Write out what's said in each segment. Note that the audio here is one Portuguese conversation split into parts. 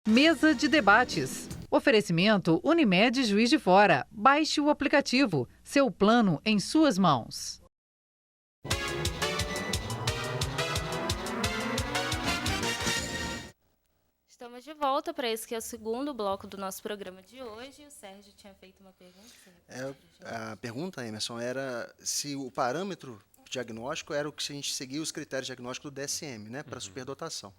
Mesa de debates. Oferecimento Unimed Juiz de Fora. Baixe o aplicativo. Seu plano em suas mãos. Estamos de volta para esse que é o segundo bloco do nosso programa de hoje. O Sérgio tinha feito uma pergunta. A pergunta, Emerson, era se o parâmetro diagnóstico era o que a gente seguia os critérios diagnósticos do DSM, né, para superdotação.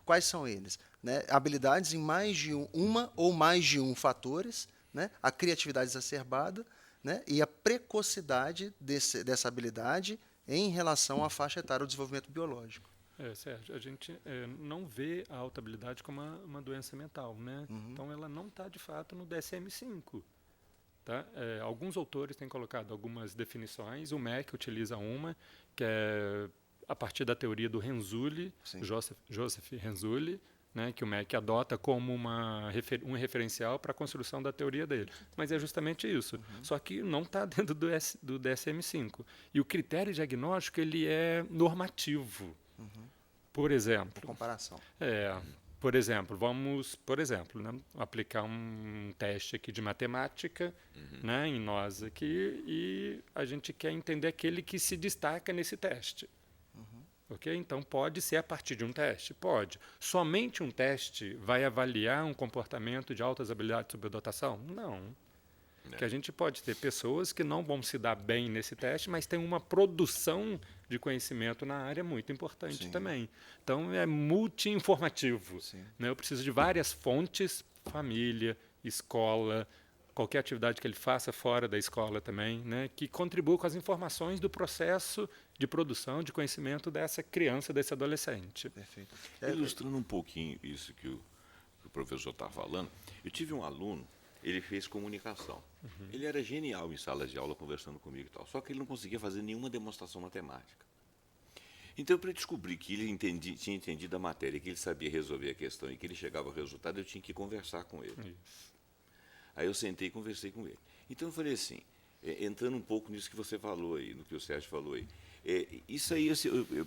Quais são eles? Né, habilidades em mais de uma ou mais de um fatores, né, a criatividade exacerbada, né, e a precocidade dessa habilidade em relação à faixa etária do desenvolvimento biológico. Sérgio, a gente não vê a alta habilidade como uma doença mental, né? Então ela não está de fato no DSM-5. Tá? Alguns autores têm colocado algumas definições, o MEC utiliza uma, que é a partir da teoria do Renzulli, Joseph Renzulli, né, que o MEC adota como um referencial para a construção da teoria dele. Mas é justamente isso. Só que não está dentro do DSM-5. E o critério diagnóstico ele é normativo. Por exemplo. Por comparação. Por exemplo, vamos, né, aplicar um teste aqui de matemática, né, em nós aqui, e a gente quer entender aquele que se destaca nesse teste. Okay? Então, pode ser a partir de um teste? Pode. Somente um teste vai avaliar um comportamento de altas habilidades de superdotação? Não. Que a gente pode ter pessoas que não vão se dar bem nesse teste, mas tem uma produção de conhecimento na área muito importante também. Então, é multi-informativo. Né? Eu preciso de várias fontes, família, escola, qualquer atividade que ele faça fora da escola também, né, que contribua com as informações do processo de produção de conhecimento dessa criança, desse adolescente. Perfeito. Ilustrando um pouquinho isso que o professor está falando, eu tive um aluno, ele fez comunicação. Ele era genial em sala de aula conversando comigo e tal, só que ele não conseguia fazer nenhuma demonstração matemática. Então, para descobrir que ele tinha entendido a matéria, que ele sabia resolver a questão e que ele chegava ao resultado, eu tinha que conversar com ele. Isso. Aí eu sentei e conversei com ele. Então eu falei assim, entrando um pouco nisso que você falou aí, no que o Sérgio falou aí, isso aí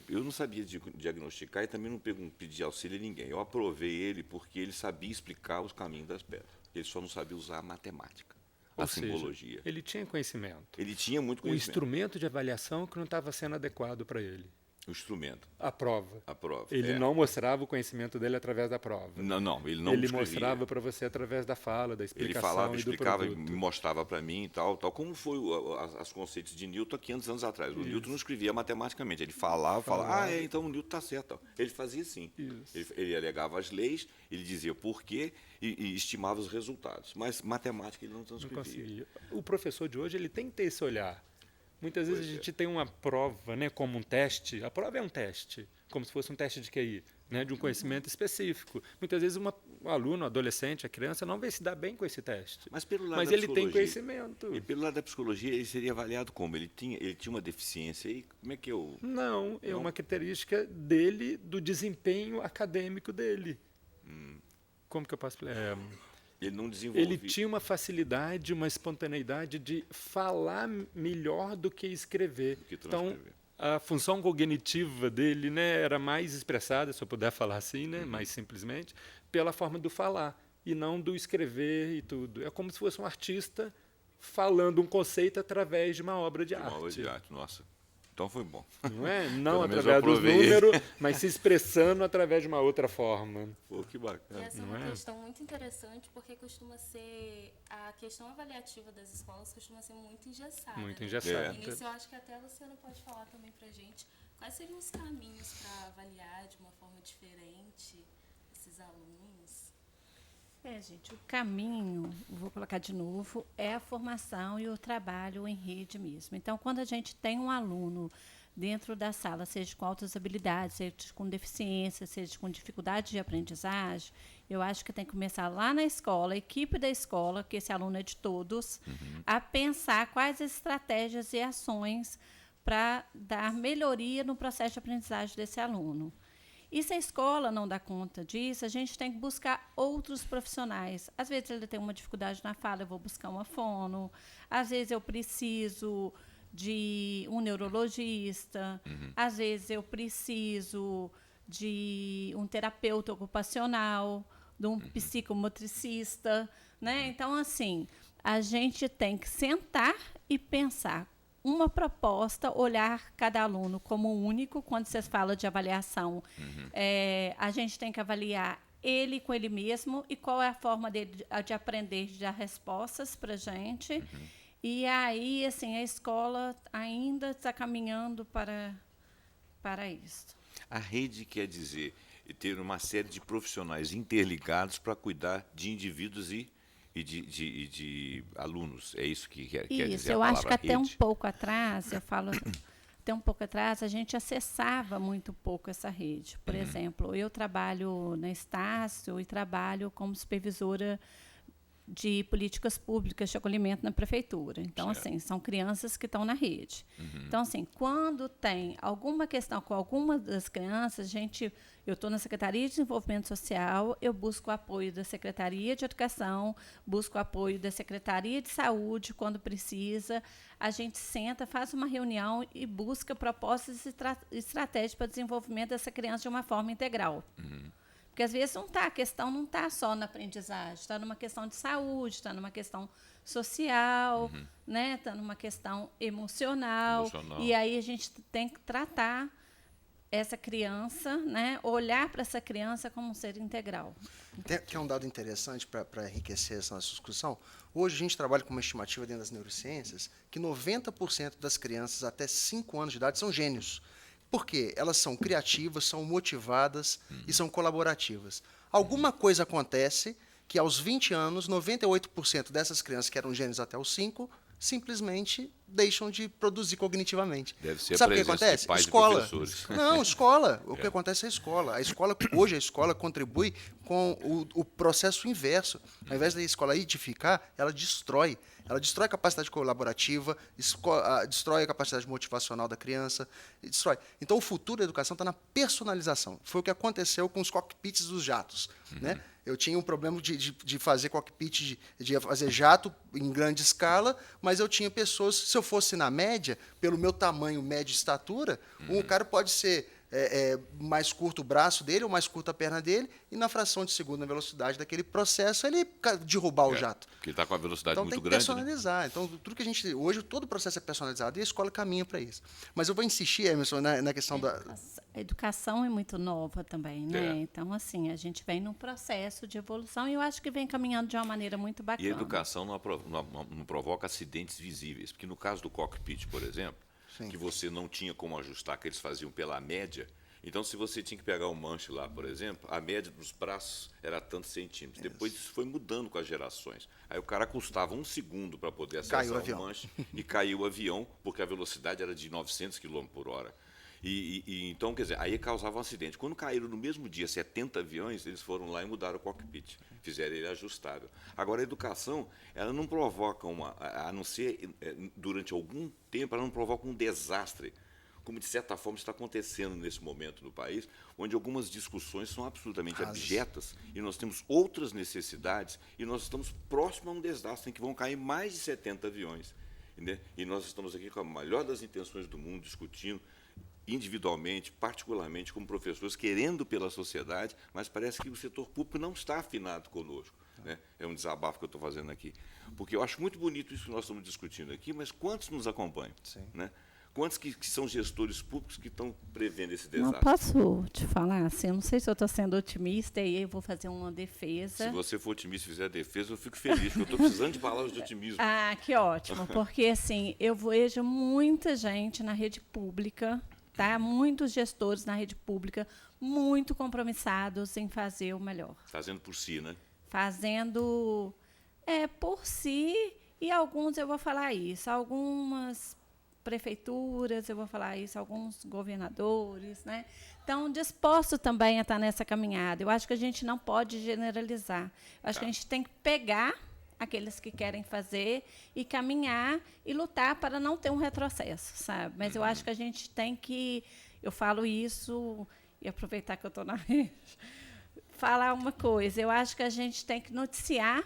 eu não sabia diagnosticar e também não pedi auxílio a ninguém. Eu aprovei ele porque ele sabia explicar os caminhos das pedras. Ele só não sabia usar a matemática, a simbologia. Ele tinha conhecimento. Ele tinha muito conhecimento. O instrumento de avaliação que não estava sendo adequado para ele. O instrumento. A prova. A prova. Ele não mostrava o conhecimento dele através da prova. Não, ele não Ele mostrava para você através da fala, da explicação. Ele falava, e explicava, do produto. me mostrava para mim e tal, como foi os conceitos de Newton há 500 anos atrás. O Newton não escrevia matematicamente, ele falava, então o Newton está certo. Ele fazia assim. Ele alegava as leis, ele dizia por quê e estimava os resultados. Mas matemática ele não transcrevia. O professor de hoje ele tem que ter esse olhar. Muitas vezes a gente tem uma prova, né, como um teste. A prova é um teste, como se fosse um teste de QI, né, de um conhecimento específico. Muitas vezes um aluno, adolescente, a criança não vai se dar bem com esse teste. Mas pelo lado mas da ele tem conhecimento. E pelo lado da psicologia, ele seria avaliado como? Ele tinha uma deficiência aí? Como é que eu... Não, é uma característica dele, do desempenho acadêmico dele. Como que eu posso explicar? Ele não desenvolvia. Ele tinha uma facilidade, uma espontaneidade de falar melhor do que escrever. Então, a função cognitiva dele, né, era mais expressada, se eu puder falar assim, né, mais simplesmente, pela forma do falar e não do escrever e tudo. É como se fosse um artista falando um conceito através de uma obra de arte. Uma obra de arte, nossa. Então foi bom. Não é? Não através dos números, mas se expressando através de uma outra forma. Pô, que bacana. E essa é uma questão muito interessante, porque costuma ser... A questão avaliativa das escolas costuma ser muito engessada. Muito engessada. No início, eu acho que até a Luciana pode falar também pra gente quais seriam os caminhos para avaliar de uma forma diferente esses alunos. Gente, o caminho, vou colocar de novo, é a formação e o trabalho em rede mesmo. Então, quando a gente tem um aluno dentro da sala, seja com altas habilidades, seja com deficiência, seja com dificuldade de aprendizagem, eu acho que tem que começar lá na escola, a equipe da escola, que esse aluno é de todos, a pensar quais estratégias e ações para dar melhoria no processo de aprendizagem desse aluno. E se a escola não dá conta disso, a gente tem que buscar outros profissionais. Às vezes ele tem uma dificuldade na fala, eu vou buscar uma fono. Às vezes eu preciso de um neurologista. Às vezes eu preciso de um terapeuta ocupacional. de um psicomotricista, né? Então, assim, a gente tem que sentar e pensar uma proposta, olhar cada aluno como único. Quando você fala de avaliação, a gente tem que avaliar ele com ele mesmo e qual é a forma dele de aprender, de dar respostas para a gente. E aí, assim, a escola ainda está caminhando para isso. A rede quer dizer ter uma série de profissionais interligados para cuidar de indivíduos e de alunos. É isso que quer dizer Isso, a eu acho que palavra até um rede? pouco atrás, até um pouco atrás, a gente acessava muito pouco essa rede. Por exemplo, eu trabalho na Estácio e trabalho como supervisora de políticas públicas de acolhimento na prefeitura. Então, assim, são crianças que estão na rede. Então, assim, quando tem alguma questão com alguma das crianças, eu estou na Secretaria de Desenvolvimento Social, eu busco o apoio da Secretaria de Educação, busco o apoio da Secretaria de Saúde quando precisa. A gente senta, faz uma reunião e busca propostas e estratégias para o desenvolvimento dessa criança de uma forma integral. Porque, às vezes, a questão não está só na aprendizagem, está numa questão de saúde, está numa questão social, né? Está numa questão emocional. E aí a gente tem que tratar essa criança, né? Olhar para essa criança como um ser integral. Que é um dado interessante para enriquecer essa nossa discussão. Hoje a gente trabalha com uma estimativa dentro das neurociências que 90% das crianças até 5 anos de idade são gênios. Por quê? Elas são criativas, são motivadas e são colaborativas. Alguma coisa acontece que, aos 20 anos, 98% dessas crianças que eram gênios até os 5 simplesmente deixam de produzir cognitivamente. Deve ser Sabe a o que presença acontece? de pais Escola. e professores. Não, escola. O que acontece é a escola. Hoje a escola contribui com o processo inverso. Ao invés da escola edificar, ela destrói. Ela destrói a capacidade colaborativa, destrói a capacidade motivacional da criança, destrói. Então, o futuro da educação está na personalização. Foi o que aconteceu com os cockpits dos jatos. Né? Eu tinha um problema de fazer cockpit, de fazer jato em grande escala, mas eu tinha pessoas, se eu fosse na média, pelo meu tamanho, média e estatura, um cara pode ser mais curto o braço dele ou mais curta a perna dele, e na fração de segundo, na velocidade daquele processo, ele derrubar o jato. Porque ele está com a velocidade Então muito tem que grande. personalizar. Né? Então, tudo que a gente. Hoje, todo o processo é personalizado e a escola caminha para isso. Mas eu vou insistir, Emerson, na questão da. A educação é muito nova também, né? Então, assim, a gente vem num processo de evolução e eu acho que vem caminhando de uma maneira muito bacana. E a educação não provoca acidentes visíveis. Porque no caso do cockpit, por exemplo, que você não tinha como ajustar, que eles faziam pela média. Então, se você tinha que pegar um manche lá, por exemplo, a média dos braços era tantos centímetros. Depois isso foi mudando com as gerações. Aí o cara custava 1 segundo para poder acessar o manche e caiu o avião, porque a velocidade era de 900 km/h. Então, quer dizer, aí causava um acidente. Quando caíram no mesmo dia 70 aviões, eles foram lá e mudaram o cockpit, fizeram ele ajustável. Agora, a educação, ela não provoca a não ser durante algum tempo, ela não provoca um desastre, como de certa forma está acontecendo nesse momento no país, onde algumas discussões são absolutamente abjetas e nós temos outras necessidades e nós estamos próximos a um desastre em que vão cair mais de 70 aviões. Entendeu? E nós estamos aqui com a melhor das intenções do mundo, discutindo individualmente, particularmente como professores, querendo pela sociedade, mas parece que o setor público não está afinado conosco. Né? É um desabafo que eu estou fazendo aqui. Porque eu acho muito bonito isso que nós estamos discutindo aqui, mas quantos nos acompanham? Né? Quantos que são gestores públicos que estão prevendo esse desastre? Não posso te falar assim, eu não sei se eu estou sendo otimista e aí eu vou fazer uma defesa. Se você for otimista e fizer a defesa, eu fico feliz, porque eu estou precisando de palavras de otimismo. Ah, que ótimo, porque assim, eu vejo muita gente na rede pública, tá? Muitos gestores na rede pública muito compromissados em fazer o melhor. Fazendo por si, né? Fazendo por si, e alguns, eu vou falar isso, algumas prefeituras, eu vou falar isso, alguns governadores, né? Então, disposto também a estar nessa caminhada. Eu acho que a gente não pode generalizar. Eu acho que a gente tem que pegar aqueles que querem fazer e caminhar e lutar para não ter um retrocesso, sabe? Mas eu acho que a gente tem que, eu falo isso, e aproveitar que eu estou na rede, falar uma coisa, eu acho que a gente tem que noticiar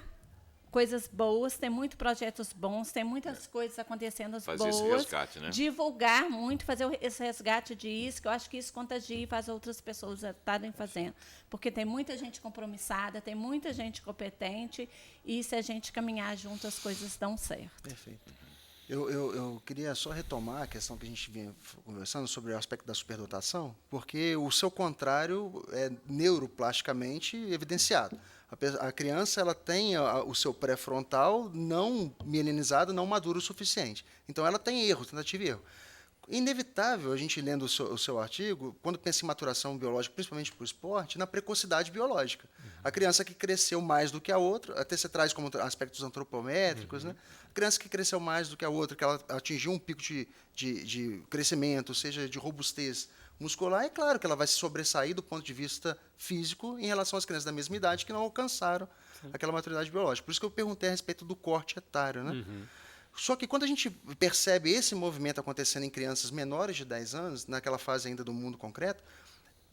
coisas boas, tem muitos projetos bons, tem muitas coisas acontecendo Fazer boas. esse resgate, né? Divulgar muito, fazer esse resgate disso, que eu acho que isso contagia e faz outras pessoas estarem fazendo. Porque tem muita gente compromissada, tem muita gente competente, e se a gente caminhar junto, as coisas dão certo. Perfeito. Eu queria só retomar a questão que a gente vinha conversando sobre o aspecto da superdotação, porque o seu contrário é neuroplasticamente evidenciado. A criança ela tem o seu pré-frontal não mielinizado, não maduro o suficiente. Então, ela tem erro, tentativa e erro. Inevitável, a gente lendo o seu artigo, quando pensa em maturação biológica, principalmente para o esporte, na precocidade biológica. A criança que cresceu mais do que a outra, até você traz como aspectos antropométricos, né? A criança que cresceu mais do que a outra, que ela atingiu um pico de crescimento, seja de robustez muscular, é claro que ela vai se sobressair do ponto de vista físico em relação às crianças da mesma idade que não alcançaram aquela maturidade biológica. Por isso que eu perguntei a respeito do corte etário, né? Só que quando a gente percebe esse movimento acontecendo em crianças menores de 10 anos, naquela fase ainda do mundo concreto,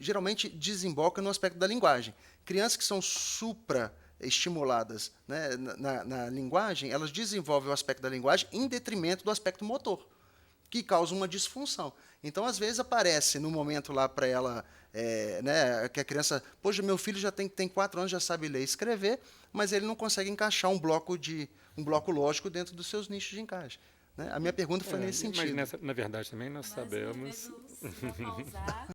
geralmente desemboca no aspecto da linguagem. Crianças que são supra-estimuladas, né, na linguagem, elas desenvolvem o aspecto da linguagem em detrimento do aspecto motor, que causa uma disfunção. Então, às vezes, aparece no momento lá para ela, né, que a criança, poxa, meu filho já tem 4 anos, já sabe ler e escrever, mas ele não consegue encaixar um bloco lógico dentro dos seus nichos de encaixe. Né? A minha pergunta foi nesse sentido. Mas, na verdade, também nós sabemos... Mas, uma vez, eu vou pausar.